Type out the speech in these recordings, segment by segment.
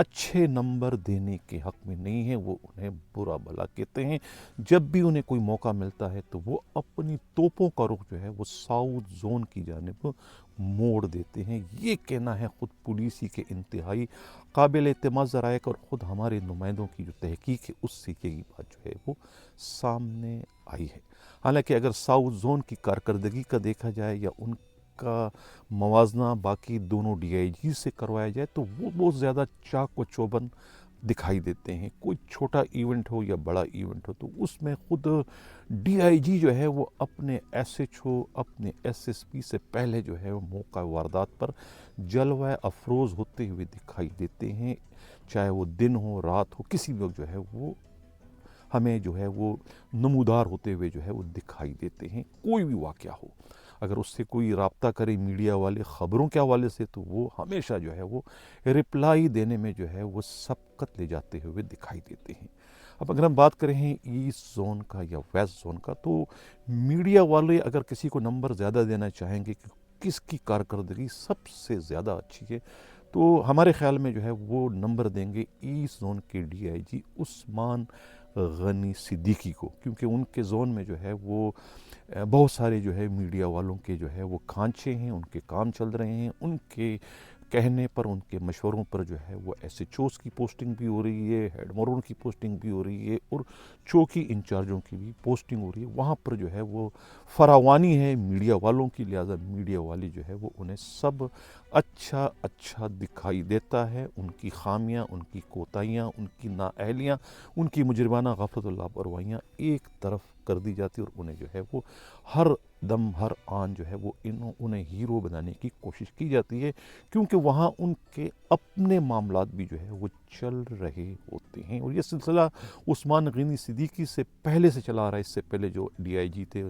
اچھے نمبر دینے کے حق میں نہیں ہیں، وہ انہیں برا بھلا کہتے ہیں۔ جب بھی انہیں کوئی موقع ملتا ہے تو وہ اپنی توپوں کا رخ جو ہے وہ ساؤتھ زون کی جانب موڑ دیتے ہیں۔ یہ کہنا ہے خود پولیسی کے انتہائی قابل اعتماد ذرائع کا، اور خود ہمارے نمائندوں کی جو تحقیق ہے اس سے یہی بات جو ہے وہ سامنے آئی ہے۔ حالانکہ اگر ساؤتھ زون کی کارکردگی کا دیکھا جائے یا ان کا موازنہ باقی دونوں ڈی آئی جی سے کروایا جائے تو وہ بہت زیادہ چاق و چوبند دکھائی دیتے ہیں۔ کوئی چھوٹا ایونٹ ہو یا بڑا ایونٹ ہو تو اس میں خود ڈی آئی جی جو ہے وہ اپنے ایس ایچ او، اپنے ایس ایس پی سے پہلے جو ہے وہ موقع واردات پر جلوہ افروز ہوتے ہوئے دکھائی دیتے ہیں، چاہے وہ دن ہو رات ہو، کسی بھی وقت جو ہے وہ ہمیں جو ہے وہ نمودار ہوتے ہوئے جو ہے وہ دکھائی دیتے ہیں۔ کوئی بھی واقعہ ہو، اگر اس سے کوئی رابطہ کرے میڈیا والے خبروں کے حوالے سے تو وہ ہمیشہ جو ہے وہ رپلائی دینے میں جو ہے وہ سبقت لے جاتے ہوئے دکھائی دیتے ہیں۔ اب اگر ہم بات کریں ایسٹ زون کا یا ویسٹ زون کا، تو میڈیا والے اگر کسی کو نمبر زیادہ دینا چاہیں گے کہ کس کی کارکردگی سب سے زیادہ اچھی ہے، تو ہمارے خیال میں جو ہے وہ نمبر دیں گے ایسٹ زون کے ڈی آئی جی عثمان غنی صدیقی کو، کیونکہ ان کے زون میں جو ہے وہ بہت سارے جو ہے میڈیا والوں کے جو ہے وہ کھانچے ہیں، ان کے کام چل رہے ہیں، ان کے کہنے پر، ان کے مشوروں پر جو ہے وہ ایس ایچ اوز کی پوسٹنگ بھی ہو رہی ہے، ہیڈ مورون کی پوسٹنگ بھی ہو رہی ہے، اور چوکی انچارجوں کی بھی پوسٹنگ ہو رہی ہے۔ وہاں پر جو ہے وہ فراوانی ہے میڈیا والوں کی، لہٰذا میڈیا والے جو ہے وہ انہیں سب اچھا دکھائی دیتا ہے۔ ان کی خامیاں، ان کی کوتاہیاں، ان کی نااہلیاں، ان کی مجرمانہ غفلت و لاپرواہیاں ایک طرف کر دی جاتی، اور انہیں جو ہے وہ ہر دم ہر آن جو ہے وہ انہیں ہیرو بنانے کی کوشش کی جاتی ہے، کیونکہ وہاں ان کے اپنے معاملات بھی جو ہے وہ چل رہے ہوتے ہیں۔ اور یہ سلسلہ عثمان غنی صدیقی سے پہلے سے چلا آ رہا ہے۔ اس سے پہلے جو ڈی آئی جی تھے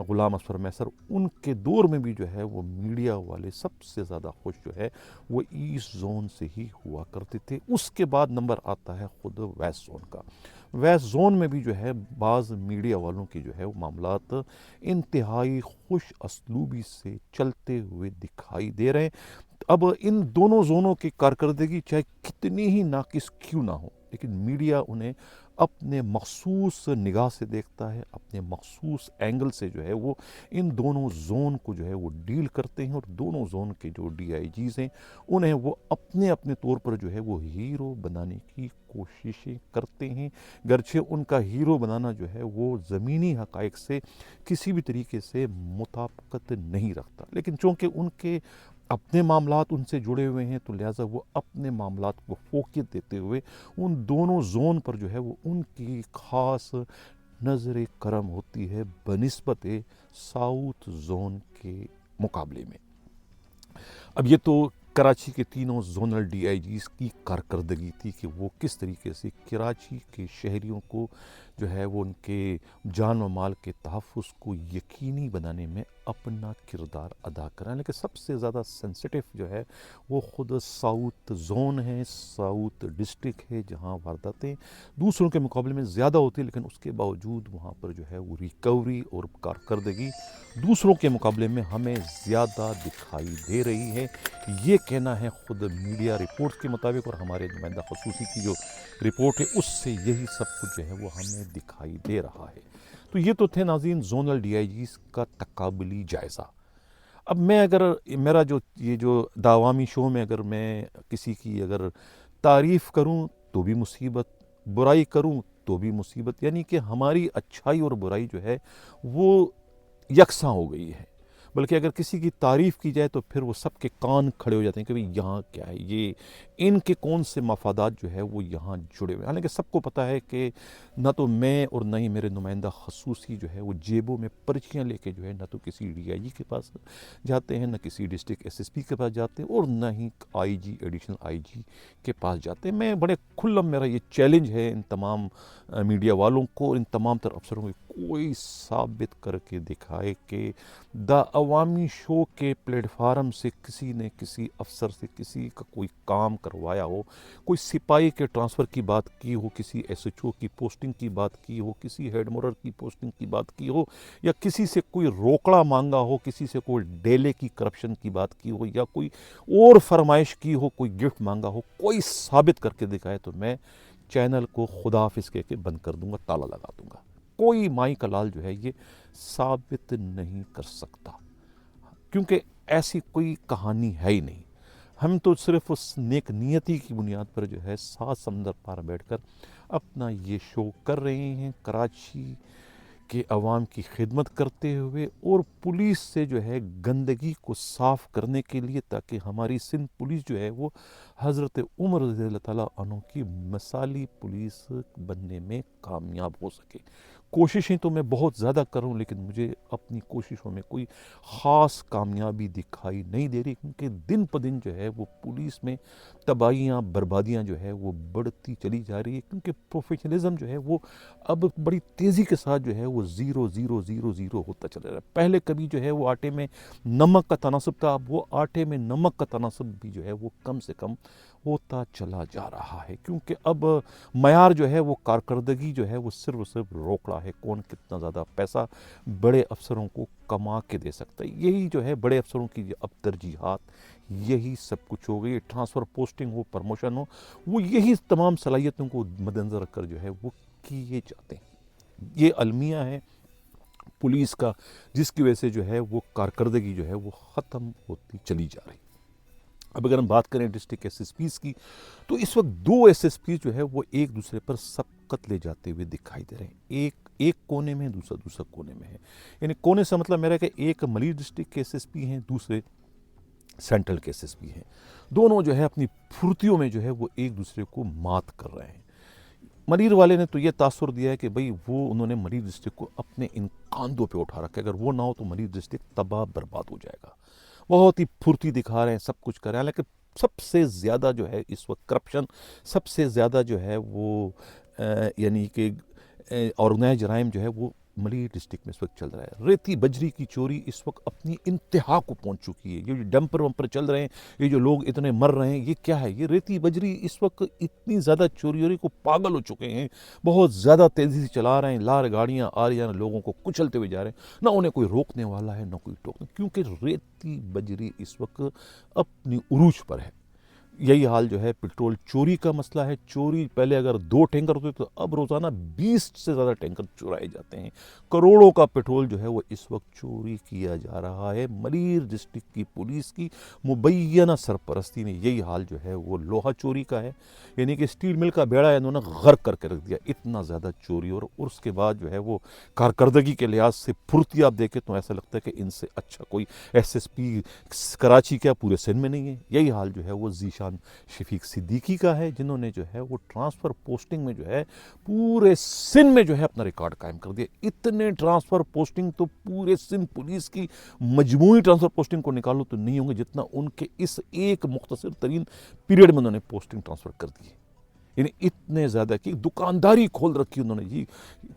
غلام اصفر میسر، ان کے دور میں بھی جو ہے وہ میڈیا والے سب سے زیادہ خوش جو ہے وہ ایسٹ زون سے ہی ہوا کرتے تھے۔ اس کے بعد نمبر آتا ہے خود ویسٹ زون کا۔ ویسٹ زون میں بھی جو ہے بعض میڈیا والوں کے جو ہے وہ معاملات انتہائی خوش اسلوبی سے چلتے ہوئے دکھائی دے رہے ہیں۔ اب ان دونوں زونوں کی کارکردگی چاہے کتنی ہی ناقص کیوں نہ ہو، لیکن میڈیا انہیں اپنے مخصوص نگاہ سے دیکھتا ہے، اپنے مخصوص اینگل سے جو ہے وہ ان دونوں زون کو جو ہے وہ ڈیل کرتے ہیں، اور دونوں زون کے جو ڈی آئی جیز ہیں انہیں وہ اپنے طور پر جو ہے وہ ہیرو بنانے کی کوششیں کرتے ہیں، گرچہ ان کا ہیرو بنانا جو ہے وہ زمینی حقائق سے کسی بھی طریقے سے مطابقت نہیں رکھتا، لیکن چونکہ ان کے اپنے معاملات ان سے جڑے ہوئے ہیں تو لہٰذا وہ اپنے معاملات کو فوقیت دیتے ہوئے ان دونوں زون پر جو ہے وہ ان کی خاص نظر کرم ہوتی ہے بنسبت ساؤتھ زون کے مقابلے میں۔ اب یہ تو کراچی کے تینوں زونل ڈی آئی جیز کی کارکردگی تھی کہ وہ کس طریقے سے کراچی کے شہریوں کو جو ہے وہ ان کے جان و مال کے تحفظ کو یقینی بنانے میں اپنا کردار ادا کریں، لیکن سب سے زیادہ سینسٹیو جو ہے وہ خود ساؤتھ زون ہے، ساؤتھ ڈسٹرکٹ ہے، جہاں وارداتیں دوسروں کے مقابلے میں زیادہ ہوتی ہیں، لیکن اس کے باوجود وہاں پر جو ہے وہ ریکوری اور کارکردگی دوسروں کے مقابلے میں ہمیں زیادہ دکھائی دے رہی ہے۔ یہ کہنا ہے خود میڈیا رپورٹس کے مطابق، اور ہمارے نمائندہ خصوصی کی جو رپورٹ ہے اس سے یہی سب کچھ جو ہے وہ ہمیں دکھائی دے رہا ہے۔ تو یہ تو تھے ناظرین زونل ڈی آئی جیز کا تقابلی جائزہ۔ اب میں اگر میرا یہ جو دعوامی شو میں اگر میں کسی کی اگر تعریف کروں تو بھی مصیبت، برائی کروں تو بھی مصیبت، یعنی کہ ہماری اچھائی اور برائی جو ہے وہ یکساں ہو گئی ہے، بلکہ اگر کسی کی تعریف کی جائے تو پھر وہ سب کے کان کھڑے ہو جاتے ہیں کہ بھئی یہاں کیا ہے، یہ ان کے کون سے مفادات جو ہے وہ یہاں جڑے ہوئے ہیں۔ حالانکہ سب کو پتہ ہے کہ نہ تو میں اور نہ ہی میرے نمائندہ خصوصی جو ہے وہ جیبوں میں پرچیاں لے کے جو ہے نہ تو کسی ڈی آئی جی کے پاس جاتے ہیں، نہ کسی ڈسٹرکٹ ایس ایس پی کے پاس جاتے ہیں، اور نہ ہی آئی جی ایڈیشنل آئی جی کے پاس جاتے ہیں۔ میں بڑے کھلم میرا یہ چیلنج ہے ان تمام میڈیا والوں کو، ان تمام تر افسروں کو کوئی ثابت کر کے دکھائے کہ دا عوامی شو کے پلیٹ فارم سے کسی نے کسی افسر سے کسی کا کوئی کام کروایا ہو، کوئی سپاہی کے ٹرانسفر کی بات کی ہو، کسی ایس ایچ او کی پوسٹنگ کی بات کی ہو، کسی ہیڈ مورر کی پوسٹنگ کی بات کی ہو، یا کسی سے کوئی روکڑا مانگا ہو، کسی سے کوئی ڈیلے کی کرپشن کی بات کی ہو، یا کوئی اور فرمائش کی ہو، کوئی گفٹ مانگا ہو، کوئی ثابت کر کے دکھائے تو میں چینل کو خدا حافظ کہہ کے بند کر دوں گا، تالا لگا دوں گا۔ کوئی مائی کا لال جو ہے یہ ثابت نہیں کر سکتا، کیونکہ ایسی کوئی کہانی ہے ہی نہیں۔ ہم تو صرف اس نیک نیتی کی بنیاد پر جو ہے سات سمندر پار بیٹھ کر اپنا یہ شو کر رہے ہیں، کراچی کے عوام کی خدمت کرتے ہوئے اور پولیس سے جو ہے گندگی کو صاف کرنے کے لیے، تاکہ ہماری سندھ پولیس جو ہے وہ حضرت عمر رضی اللہ تعالیٰ عنہ کی مثالی پولیس بننے میں کامیاب ہو سکے۔ کوششیں تو میں بہت زیادہ کروں، لیکن مجھے اپنی کوششوں میں کوئی خاص کامیابی دکھائی نہیں دے رہی، کیونکہ دن پہ دن جو ہے وہ پولیس میں تباہیاں بربادیاں جو ہے وہ بڑھتی چلی جا رہی ہے، کیونکہ پروفیشنلزم جو ہے وہ اب بڑی تیزی کے ساتھ جو ہے وہ 0 ہوتا چلا رہا ہے۔ پہلے کبھی جو ہے وہ آٹے میں نمک کا تناسب تھا، اب وہ آٹے میں نمک کا تناسب بھی جو ہے وہ کم سے کم ہوتا چلا جا رہا ہے، کیونکہ اب معیار جو ہے وہ کارکردگی جو ہے وہ صرف روکڑا ہے، کون کتنا زیادہ پیسہ بڑے افسروں کو کما کے دے سکتا ہے۔ یہی جو ہے بڑے افسروں کی اب ترجیحات یہی سب کچھ ہو گئی، ٹرانسفر پوسٹنگ ہو، پرموشن ہو، وہ یہی تمام صلاحیتوں کو مد نظر رکھ کر جو ہے وہ کیے جاتے ہیں۔ یہ المیہ ہے پولیس کا، جس کی وجہ سے جو ہے وہ کارکردگی جو ہے وہ ختم ہوتی چلی جا رہی۔ اب اگر ہم بات کریں ڈسٹرکٹ ایس ایس پیز کی، تو اس وقت 2 ایس ایس پیز جو ہے وہ ایک دوسرے پر سبقت لے جاتے ہوئے دکھائی دے رہے ہیں۔ ایک کونے میں، دوسرا کونے میں ہے، یعنی کونے سے مطلب میرا کہ ایک ملیح ڈسٹرکٹ کے ایس ایس پی ہیں، دوسرے سینٹرل کے ایس ایس پی ہیں۔ دونوں جو ہے اپنی پھرتیوں میں جو ہے وہ ایک دوسرے کو مات کر رہے ہیں۔ ملیر والے نے تو یہ تاثر دیا ہے کہ بھئی انہوں نے ملیر ڈسٹرکٹ کو اپنے ان کاندھوں پہ اٹھا رکھا ہے، اگر وہ نہ ہو تو ملیر ڈسٹرکٹ تباہ برباد ہو جائے گا۔ بہت ہی پھرتی دکھا رہے ہیں، سب کچھ کر رہے ہیں، لیکن سب سے زیادہ جو ہے اس وقت کرپشن، سب سے زیادہ جو ہے وہ یعنی کہ آرگنائز جرائم جو ہے وہ ملیح ڈسٹرکٹ میں اس وقت چل رہا ہے۔ ریتی بجری کی چوری اس وقت اپنی انتہا کو پہنچ چکی ہے۔ یہ جو ڈمپر ومپر چل رہے ہیں، یہ جو لوگ اتنے مر رہے ہیں، یہ کیا ہے؟ یہ ریتی بجری اس وقت اتنی زیادہ چوری ہو رہی کو پاگل ہو چکے ہیں، بہت زیادہ تیزی سے چلا رہے ہیں، لار گاڑیاں آ رہی ہیں، لوگوں کو کچلتے ہوئے جا رہے ہیں، نہ انہیں کوئی روکنے والا ہے نہ کوئی ٹوکنے، کیونکہ ریتی بجری اس وقت اپنی عروج پر ہے۔ یہی حال جو ہے پٹرول چوری کا مسئلہ ہے۔ چوری پہلے اگر 2 ٹینکر ہوتے تو اب روزانہ 20 سے زیادہ ٹینکر چرائے جاتے ہیں۔ کروڑوں کا پٹرول جو ہے وہ اس وقت چوری کیا جا رہا ہے۔ ملیر ڈسٹرکٹ کی پولیس کی مبینہ سرپرستی میں یہی حال جو ہے وہ لوہا چوری کا ہے، یعنی کہ اسٹیل مل کا بیڑا انہوں نے غرق کر کے رکھ دیا، اتنا زیادہ چوری۔ اور اس کے بعد جو ہے وہ کارکردگی کے لحاظ سے پھرتی آپ دیکھیں تو ایسا لگتا ہے کہ ان سے اچھا کوئی ایس ایس پی کراچی کیا پورے سندھ میں نہیں ہے۔ یہی حال جو ہے وہ ذیشان شفیق صدیقی کا ہے، جنہوں نے جو ہے وہ ٹرانسفر پوسٹنگ میں جو ہے پورے سندھ میں جو ہے اپنا ریکارڈ قائم کر دیا۔ اتنے ٹرانسفر پوسٹنگ تو پورے سندھ پولیس کی مجموعی ٹرانسفر پوسٹنگ کو نکالو تو نہیں ہوں گے جتنا ان کے اس ایک مختصر ترین پیریڈ میں انہوں نے پوسٹنگ ٹرانسفر کر دی ہے۔ یعنی اتنے زیادہ کہ دکانداری کھول رکھی انہوں نے جی،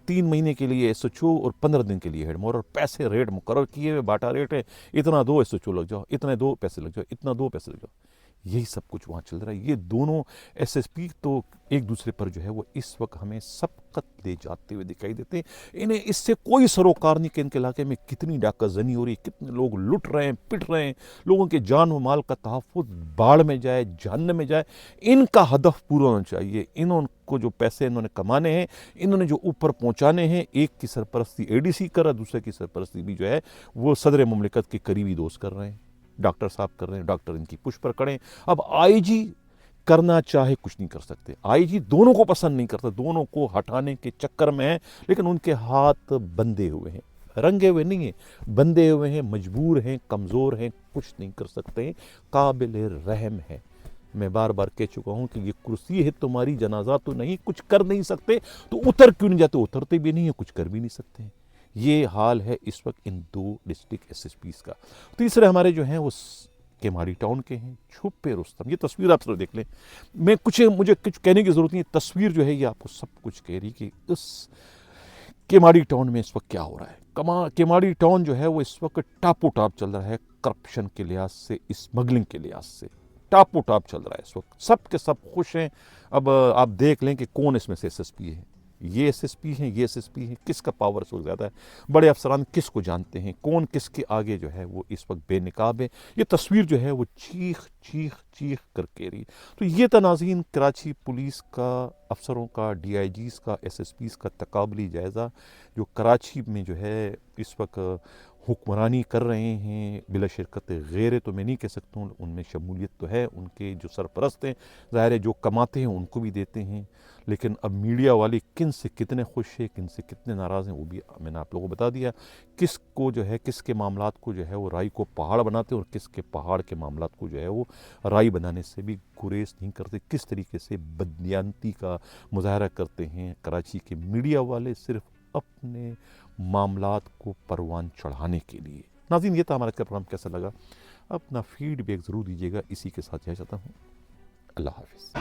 3 مہینے کے لیے ایس ایچ او اور 15 دن کے لیے ہیڈ مورر، پیسے ریٹ مقرر کیے ہوئے، باٹا ریٹ ہے، اتنا 2 ایس ایچ او لگ جاؤ، اتنے 2 پیسے لگ جاؤ، اتنا 2 پیسے لگ جاؤ، یہی سب کچھ وہاں چل رہا ہے۔ یہ دونوں ایس ایس پی تو ایک دوسرے پر جو ہے وہ اس وقت ہمیں سبقت لے جاتے ہوئے دکھائی دیتے ہیں۔ انہیں اس سے کوئی سروکار نہیں کہ ان کے علاقے میں کتنی ڈاکہ زنی ہو رہی ہے، کتنے لوگ لٹ رہے ہیں، پٹ رہے ہیں، لوگوں کے جان و مال کا تحفظ باڑھ میں جائے، جہنم میں جائے۔ ان کا ہدف پورا ہونا چاہیے۔ انہوں کو جو پیسے انہوں نے کمانے ہیں، انہوں نے جو اوپر پہنچانے ہیں، ایک کی سرپرستی اے ڈی سی کر رہا ہے، دوسرے کی سرپرستی بھی جو ہے وہ صدر مملکت کے قریبی دوست کر رہے ہیں، ڈاکٹر صاحب کر رہے ہیں، ڈاکٹر ان کی پش پر کھڑے ہیں۔ اب آئی جی کرنا چاہے کچھ نہیں کر سکتے، آئی جی دونوں کو پسند نہیں کرتا، دونوں کو ہٹانے کے چکر میں ہیں، لیکن ان کے ہاتھ بندھے ہوئے ہیں، رنگے ہوئے نہیں ہیں، بندھے ہوئے ہیں، مجبور ہیں، کمزور ہیں، کچھ نہیں کر سکتے ہیں، قابل رحم ہے۔ میں بار بار کہہ چکا ہوں کہ یہ کرسی ہے تمہاری، جنازہ تو نہیں، کچھ کر نہیں سکتے تو اتر کیوں نہیں جاتے؟ اترتے بھی نہیں ہیں، کچھ کر بھی نہیں سکتے ہیں۔ یہ حال ہے اس وقت ان 2 ڈسٹرکٹ ایس ایس پیز کا۔ تیسرے ہمارے جو ہیں وہ کیماری ٹاؤن کے ہیں، چھپے رستم۔ یہ تصویر آپ سب دیکھ لیں، مجھے کچھ کہنے کی ضرورت نہیں ہے، تصویر جو ہے یہ آپ کو سب کچھ کہہ رہی کہ اس کیماڑی ٹاؤن میں اس وقت کیا ہو رہا ہے؟ کیماڑی ٹاؤن جو ہے وہ اس وقت ٹاپو ٹاپ چل رہا ہے، کرپشن کے لحاظ سے، اسمگلنگ کے لحاظ سے ٹاپو ٹاپ چل رہا ہے اس وقت، سب کے سب خوش ہیں۔ اب آپ دیکھ لیں کہ کون اس میں سے ایس ایس پی ہے، یہ ایس ایس پی ہیں، یہ ایس ایس پی ہیں، کس کا پاور اس وقت زیادہ ہے، بڑے افسران کس کو جانتے ہیں، کون کس کے آگے جو ہے وہ اس وقت بے نقاب ہے۔ یہ تصویر جو ہے وہ چیخ چیخ چیخ کر کے رہی ہے۔ تو یہ تھا ناظرین کراچی پولیس کا، افسروں کا، ڈی آئی جیز کا، ایس ایس پیز کا تقابلی جائزہ، جو کراچی میں جو ہے اس وقت حکمرانی کر رہے ہیں بلا شرکت غیر، تو میں نہیں کہہ سکتا ہوں، ان میں شمولیت تو ہے، ان کے جو سرپرست ہیں ظاہر ہے جو کماتے ہیں ان کو بھی دیتے ہیں، لیکن اب میڈیا والے کن سے کتنے خوش ہیں، کن سے کتنے ناراض ہیں، وہ بھی میں نے آپ لوگوں کو بتا دیا۔ کس کو جو ہے، کس کے معاملات کو جو ہے وہ رائی کو پہاڑ بناتے ہیں، اور کس کے پہاڑ کے معاملات کو جو ہے وہ رائی بنانے سے بھی گریز نہیں کرتے، کس طریقے سے بددیانتی کا مظاہرہ کرتے ہیں کراچی کے میڈیا والے، صرف اپنے معاملات کو پروان چڑھانے کے لیے۔ ناظرین یہ تھا ہمارا پروگرام، کیسا لگا اپنا فیڈ بیک ضرور دیجیے گا۔ اسی کے ساتھ جاتا ہوں، اللہ حافظ۔